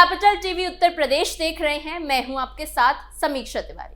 Capital TV Uttar Pradesh देख रहे हैं। मैं हूं आपके साथ समीक्षा तिवारी।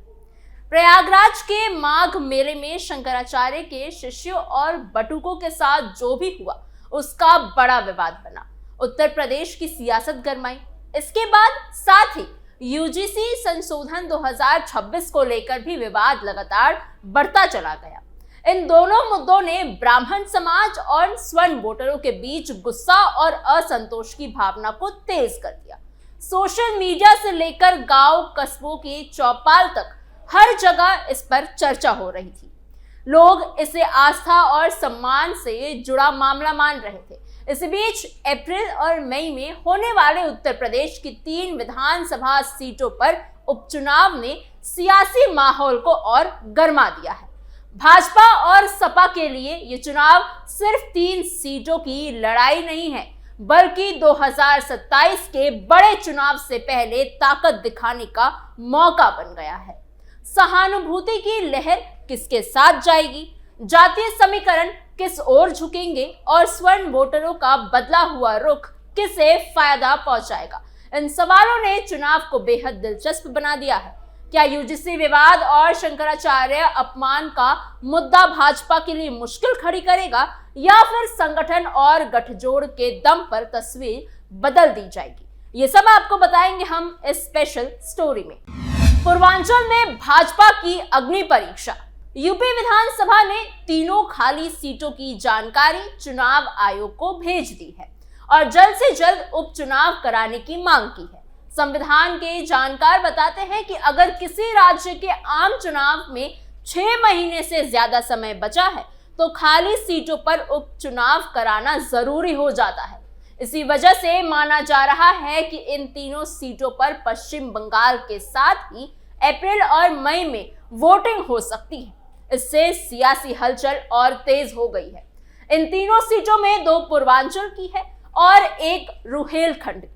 प्रयागराज के माघ मेले में शंकराचार्य के शिष्यों और बटुकों के साथ जो भी हुआ उसका बड़ा विवाद बना। उत्तर प्रदेश की सियासत गरमाई। इसके बाद साथ ही यूजीसी संशोधन 2026 को लेकर भी विवाद लगातार बढ़ता चला गया। इन दोनों मुद्दों ने ब्राह्मण समाज और स्वर्ण वोटरों के बीच गुस्सा और असंतोष की भावना को तेज कर दिया। सोशल मीडिया से लेकर गांव कस्बों की चौपाल तक हर जगह इस पर चर्चा हो रही थी। लोग इसे आस्था और सम्मान से जुड़ा मामला मान रहे थे। इस बीच अप्रैल और मई में होने वाले उत्तर प्रदेश की 3 विधानसभा सीटों पर उपचुनाव ने सियासी माहौल को और गर्मा दिया है। भाजपा और सपा के लिए ये चुनाव सिर्फ 3 सीटों की लड़ाई नहीं है, बल्कि 2027 के बड़े चुनाव से पहले ताकत दिखाने का मौका बन गया है। सहानुभूति की लहर किसके साथ जाएगी, जातीय समीकरण किस ओर झुकेंगे और स्वर्ण वोटरों का बदला हुआ रुख किसे फायदा पहुंचाएगा, इन सवालों ने चुनाव को बेहद दिलचस्प बना दिया है। क्या यूजीसी विवाद और शंकराचार्य अपमान का मुद्दा भाजपा के लिए मुश्किल खड़ी करेगा, या फिर संगठन और गठजोड़ के दम पर तस्वीर बदल दी जाएगी? ये सब आपको बताएंगे हम इस स्पेशल स्टोरी में। पूर्वांचल में भाजपा की अग्नि परीक्षा। यूपी विधानसभा ने तीनों खाली सीटों की जानकारी चुनाव आयोग को भेज दी है और जल्द से जल्द उपचुनाव कराने की मांग की है। संविधान के जानकार बताते हैं कि अगर किसी राज्य के आम चुनाव में 6 महीने से ज्यादा समय बचा है तो खाली सीटों पर उपचुनाव कराना जरूरी हो जाता है। इसी वजह से माना जा रहा है कि इन तीनों सीटों पर पश्चिम बंगाल के साथ ही अप्रैल और मई में वोटिंग हो सकती है। इससे सियासी हलचल और तेज हो गई है। इन तीनों सीटों में 2 पूर्वांचल की है और 1 रुहेलखंड की।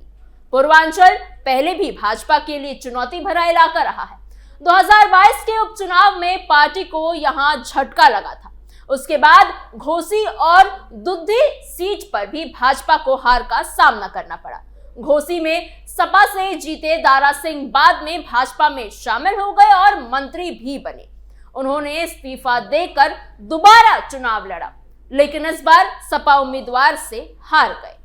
पूर्वांचल पहले भी भाजपा के लिए चुनौती भरा इलाका रहा है। 2022 के उपचुनाव में पार्टी को यहां झटका लगा था। उसके बाद घोसी और दुद्धी सीट पर भी भाजपा को हार का सामना करना पड़ा। घोसी में सपा से जीते दारा सिंह बाद में भाजपा में शामिल हो गए और मंत्री भी बने। उन्होंने इस्तीफा देकर दोबारा चुनाव लड़ा, लेकिन इस बार सपा उम्मीदवार से हार गए।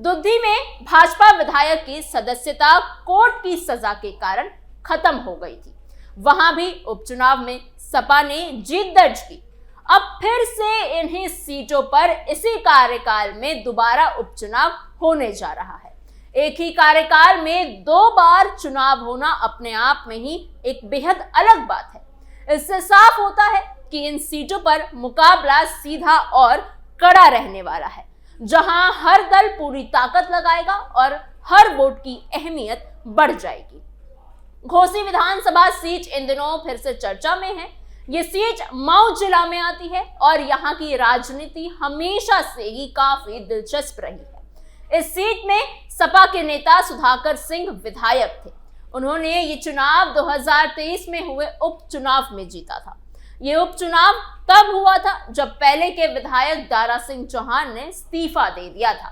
दुद्धी में भाजपा विधायक की सदस्यता कोर्ट की सजा के कारण खत्म हो गई थी। वहां भी उपचुनाव में सपा ने जीत दर्ज की। अब फिर से इन्हीं सीटों पर इसी कार्यकाल में दोबारा उपचुनाव होने जा रहा है। एक ही कार्यकाल में 2 बार चुनाव होना अपने आप में ही एक बेहद अलग बात है। इससे साफ होता है कि इन सीटों पर मुकाबला सीधा और कड़ा रहने वाला है, जहां हर दल पूरी ताकत लगाएगा और हर वोट की अहमियत बढ़ जाएगी। घोसी विधानसभा सीट इन दिनों फिर से चर्चा में है। ये सीट मऊ जिला में आती है और यहाँ की राजनीति हमेशा से ही काफी दिलचस्प रही है। इस सीट में सपा के नेता सुधाकर सिंह विधायक थे। उन्होंने ये चुनाव 2023 में हुए उपचुनाव में जीता था। ये उपचुनाव तब हुआ था जब पहले के विधायक दारा सिंह चौहान ने इस्तीफा दे दिया था।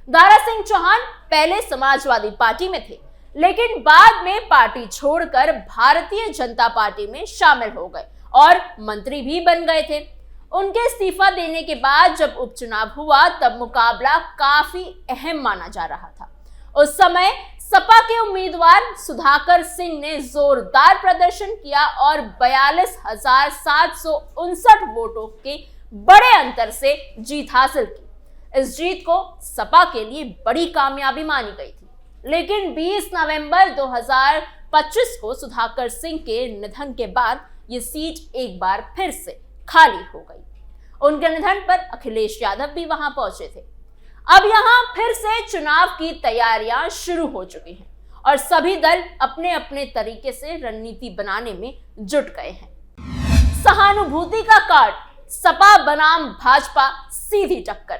दारा सिंह चौहान पहले समाजवादी पार्टी में थे, लेकिन बाद में पार्टी छोड़कर भारतीय जनता पार्टी में शामिल हो गए और मंत्री भी बन गए थे। उनके इस्तीफा देने के बाद जब उपचुनाव हुआ तब मुकाबला काफी अहम माना जा रहा था। उस समय सपा के उम्मीदवार सुधाकर सिंह ने जोरदार प्रदर्शन किया और 42,759 वोटों के बड़े अंतर से जीत हासिल की। इस जीत को सपा के लिए बड़ी कामयाबी मानी गई थी, लेकिन 20 नवंबर 2025 को सुधाकर सिंह के निधन के बाद ये सीट एक बार फिर से खाली हो गई। उनके निधन पर अखिलेश यादव भी वहां पहुंचे थे। अब यहां फिर से चुनाव की तैयारियां शुरू हो चुकी हैं और सभी दल अपने अपने तरीके से रणनीति बनाने में जुट गए हैं। सहानुभूति का कार्ड, सपा बनाम भाजपा सीधी टक्कर।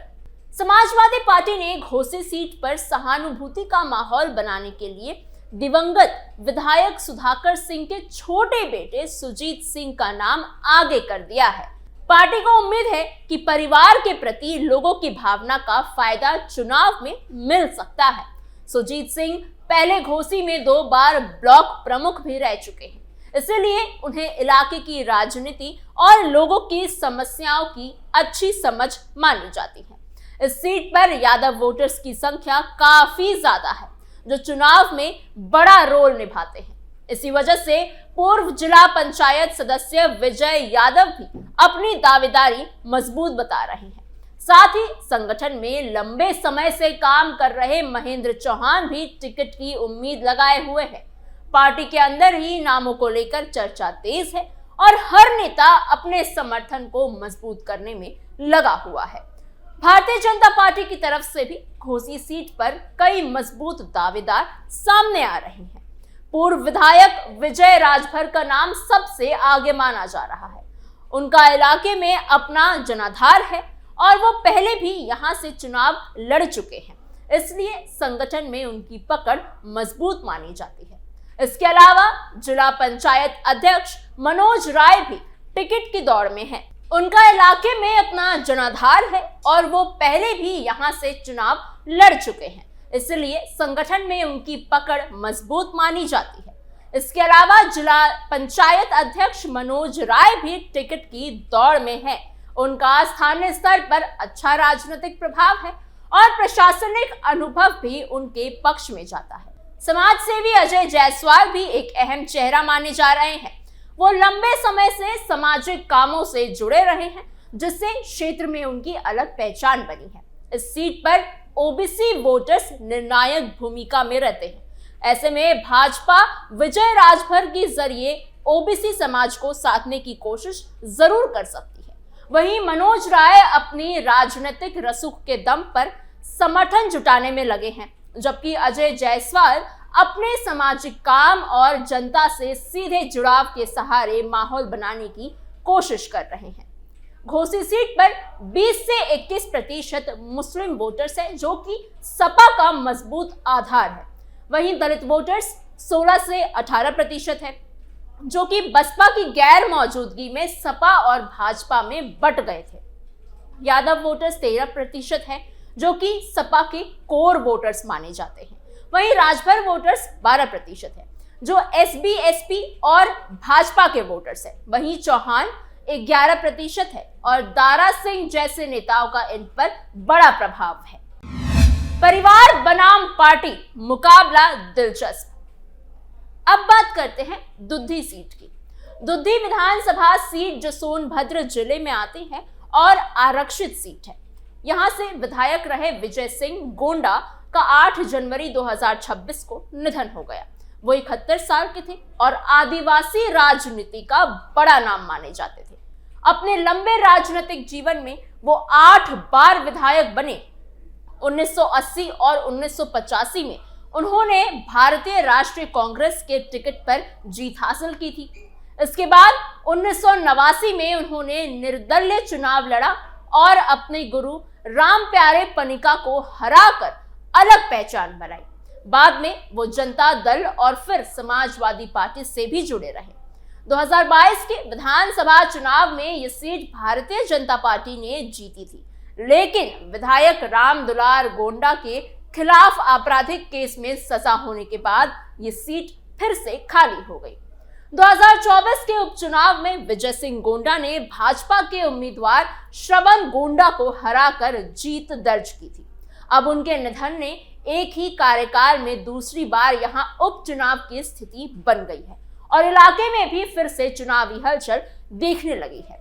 समाजवादी पार्टी ने घोसी सीट पर सहानुभूति का माहौल बनाने के लिए दिवंगत विधायक सुधाकर सिंह के छोटे बेटे सुजीत सिंह का नाम आगे कर दिया है। पार्टी को उम्मीद है कि परिवार के प्रति लोगों की भावना का फायदा चुनाव में मिल सकता है। सुजीत सिंह पहले घोसी में 2 बार ब्लॉक प्रमुख भी रह चुके हैं, इसलिए उन्हें इलाके की राजनीति और लोगों की समस्याओं की अच्छी समझ मानी जाती है। इस सीट पर यादव वोटर्स की संख्या काफी ज्यादा है, जो चुनाव में बड़ा रोल निभाते हैं। इसी वजह से पूर्व जिला पंचायत सदस्य विजय यादव भी अपनी दावेदारी मजबूत बता रहे हैं। साथ ही संगठन में लंबे समय से काम कर रहे महेंद्र चौहान भी टिकट की उम्मीद लगाए हुए हैं। पार्टी के अंदर ही नामों को लेकर चर्चा तेज है और हर नेता अपने समर्थन को मजबूत करने में लगा हुआ है। भारतीय जनता पार्टी की तरफ से भी घोसी सीट पर कई मजबूत दावेदार सामने आ रहे हैं। पूर्व विधायक विजय राजभर का नाम सबसे आगे माना जा रहा है। उनका इलाके में अपना जनाधार है और वो पहले भी यहां से चुनाव लड़ चुके हैं, इसलिए संगठन में उनकी पकड़ मजबूत मानी जाती है। इसके अलावा जिला पंचायत अध्यक्ष मनोज राय भी टिकट की दौड़ में हैं। उनका इलाके में अपना जनाधार है और वो पहले भी यहां से चुनाव लड़ चुके हैं, इसलिए संगठन में उनकी पकड़ मजबूत मानी जाती है। इसके अलावा जिला पंचायत अध्यक्ष मनोज राय भी टिकट की दौड़ में है। उनका स्थानीय स्तर पर अच्छा राजनीतिक प्रभाव है और प्रशासनिक अनुभव भी उनके पक्ष में जाता है। समाज सेवी अजय जायसवाल भी एक अहम चेहरा माने जा रहे हैं। वो लंबे समय से सामाजिक कामों से जुड़े रहे हैं, जिससे क्षेत्र में उनकी अलग पहचान बनी है। इस सीट पर ओबीसी वोटर्स निर्णायक भूमिका में रहते हैं। ऐसे में भाजपा विजय राजभर के जरिए ओबीसी समाज को साधने की कोशिश जरूर कर सकती है। वहीं मनोज राय अपनी राजनीतिक रसूख के दम पर समर्थन जुटाने में लगे हैं, जबकि अजय जायसवाल अपने सामाजिक काम और जनता से सीधे जुड़ाव के सहारे माहौल बनाने की कोशिश कर रहे हैं। घोसी सीट पर 20 से 21% मुस्लिम वोटर्स हैं, जो कि सपा का मजबूत आधार है। वहीं दलित वोटर्स 16 से 18% है, जो कि बसपा की गैर मौजूदगी में सपा और भाजपा में बट गए थे। यादव वोटर्स 13% है, जो कि सपा के कोर वोटर्स माने जाते हैं। वहीं राजभर वोटर्स 12% है, जो एसबी एसपी और भाजपा के वोटर्स है। वहीं चौहान 11% है और दारा सिंह जैसे नेताओं का इन पर बड़ा प्रभाव है। परिवार बनाम पार्टी, मुकाबला दिलचस्प। अब बात करते हैं दुद्धी सीट की। दुद्धी विधानसभा सीट जो सोनभद्र जिले में आती है और आरक्षित सीट है। यहां से विधायक रहे विजय सिंह गोंडा का 8 जनवरी 2026 को निधन हो गया। वो 71 साल के थे और आदिवासी राजनीति का बड़ा नाम माने जाते थे। अपने लंबे राजनीतिक जीवन में वो 8 बार विधायक बने। 1980 और 1985 में उन्होंने भारतीय राष्ट्रीय कांग्रेस के टिकट पर जीत हासिल की थी। इसके बाद 1989 में उन्होंने निर्दलीय चुनाव लड़ा और अपने गुरु राम प्यारे पनिका को हराकर अलग पहचान बनाई। बाद में वो जनता दल और फिर समाजवादी पार्टी से भी जुड़े रहे। 2022 के विधानसभा चुनाव में ये सीट भारतीय जनता पार्टी ने जीती थी, लेकिन विधायक राम दुलार गोंडा के खिलाफ आपराधिक केस में सजा होने के बाद ये सीट फिर से खाली हो गई। 2024 के उपचुनाव में विजय सिंह गोंडा ने भाजपा के उम्मीदवार श्रवण गोंडा को हराकर जीत दर्ज की थी। अब उनके निधन ने एक ही कार्यकाल में दूसरी बार यहां उपचुनाव की स्थिति बन गई है और इलाके में भी फिर से चुनावी हलचल देखने लगी है।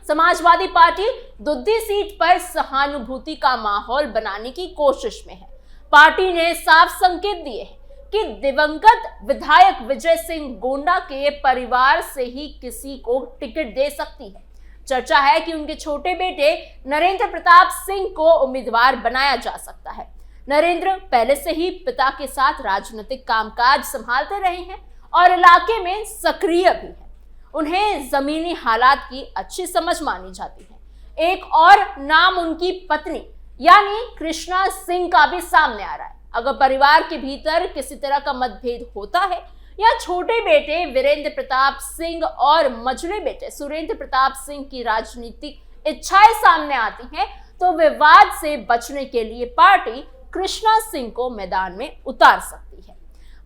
समाजवादी पार्टी दुद्धी सीट पर सहानुभूति का माहौल बनाने की कोशिश में है। पार्टी ने साफ संकेत दिए हैं कि दिवंगत विधायक विजय सिंह गोंडा के परिवार से ही किसी को टिकट दे सकती है। चर्चा है कि उनके छोटे बेटे नरेंद्र प्रताप सिंह को उम्मीदवार बनाया जा सकता है। नरेंद्र पहले से ही पिता के साथ राजनीतिक कामकाज संभालते रहे हैं और इलाके में सक्रिय भी हैं। उन्हें जमीनी हालात की अच्छी समझ मानी जाती है। एक और नाम उनकी पत्नी यानी कृष्णा सिंह का भी सामने आ रहा है। अगर परिवार के भीतर किसी तरह का मतभेद होता है या छोटे बेटे वीरेंद्र प्रताप सिंह और मझले बेटे सुरेंद्र प्रताप सिंह की राजनीतिक इच्छाएं सामने आती हैं, तो विवाद से बचने के लिए पार्टी कृष्णा सिंह को मैदान में उतार सकती है।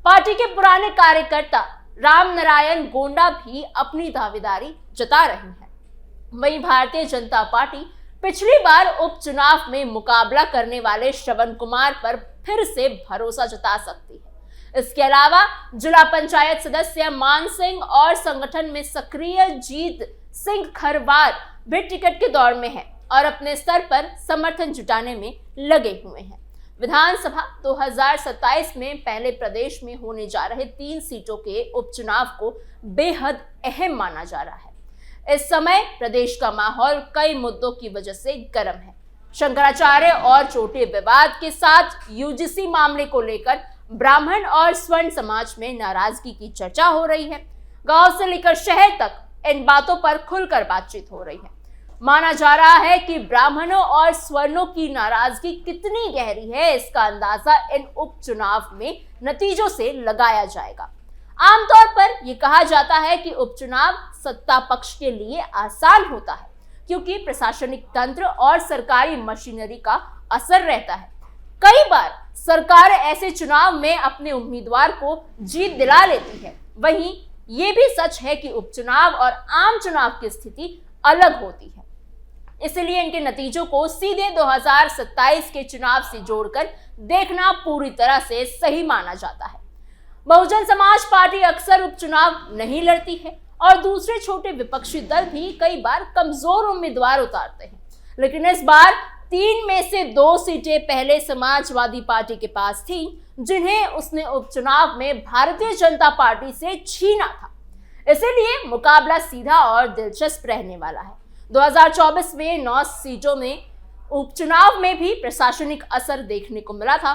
पार्टी के पुराने कार्यकर्ता राम नारायण गोंडा भी अपनी दावेदारी जता रही है। वहीं भारतीय जनता पार्टी पिछली बार उपचुनाव में मुकाबला करने वाले श्रवण कुमार पर फिर से भरोसा जता सकती है। इसके अलावा जिला पंचायत सदस्य मान सिंह और संगठन में सक्रिय जीत सिंह खरवार भी टिकट के दौड़ में है और अपने स्तर पर समर्थन जुटाने में लगे हुए हैं। विधानसभा 2027 में पहले प्रदेश में होने जा रहे 3 सीटों के उपचुनाव को बेहद अहम माना जा रहा है। इस समय प्रदेश का माहौल कई मुद्दों की वजह से गर्म है। शंकराचार्य और चोटी विवाद के साथ यूजीसी मामले को लेकर ब्राह्मण और स्वर्ण समाज में नाराजगी की चर्चा हो रही है। गांव से लेकर शहर तक इन बातों पर खुलकर बातचीत हो रही है। माना जा रहा है कि ब्राह्मणों और स्वर्णों की नाराजगी कितनी गहरी है, इसका अंदाजा इन उपचुनाव में नतीजों से लगाया जाएगा। आमतौर पर यह कहा जाता है कि उपचुनाव सत्ता पक्ष के लिए आसान होता है क्योंकि प्रशासनिक तंत्र और सरकारी मशीनरी का असर रहता है। कई बार सरकार ऐसे चुनाव में अपने उम्मीदवार को जीत दिला लेती है। वहीं ये भी सच है कि उपचुनाव और आम चुनाव की स्थिति अलग होती है, इसलिए इनके नतीजों को सीधे 2027 के चुनाव से जोड़कर देखना पूरी तरह से सही माना जाता है। बहुजन समाज पार्टी अक्सर उपचुनाव नहीं लड़ती है और दूसरे छोटे विपक्षी दल भी कई बार कमजोर उम्मीदवार उतारते हैं, लेकिन इस बार 3 में से 2 सीटें पहले समाजवादी पार्टी के पास थी, जिन्हें उसने उपचुनाव में भारतीय जनता पार्टी से छीना था। इसीलिए मुकाबला सीधा और दिलचस्प रहने वाला है। 2024 में 9 सीटों में उपचुनाव में भी प्रशासनिक असर देखने को मिला था।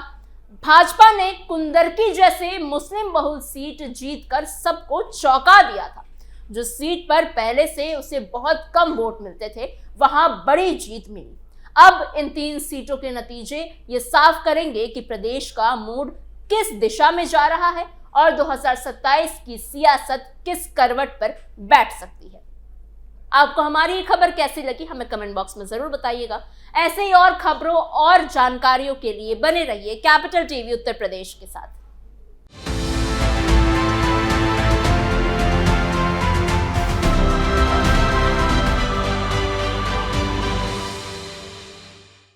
भाजपा ने कुंदरकी जैसे मुस्लिम बहुल सीट जीतकर सबको चौंका दिया था। जो सीट पर पहले से उसे बहुत कम वोट मिलते थे, वहां बड़ी जीत मिली। अब इन 3 सीटों के नतीजे ये साफ करेंगे कि प्रदेश का मूड किस दिशा में जा रहा है और 2027 की सियासत किस करवट पर बैठ सकती है। आपको हमारी ये खबर कैसी लगी हमें कमेंट बॉक्स में जरूर बताइएगा। ऐसे ही और खबरों और जानकारियों के लिए बने रहिए कैपिटल टीवी उत्तर प्रदेश के साथ।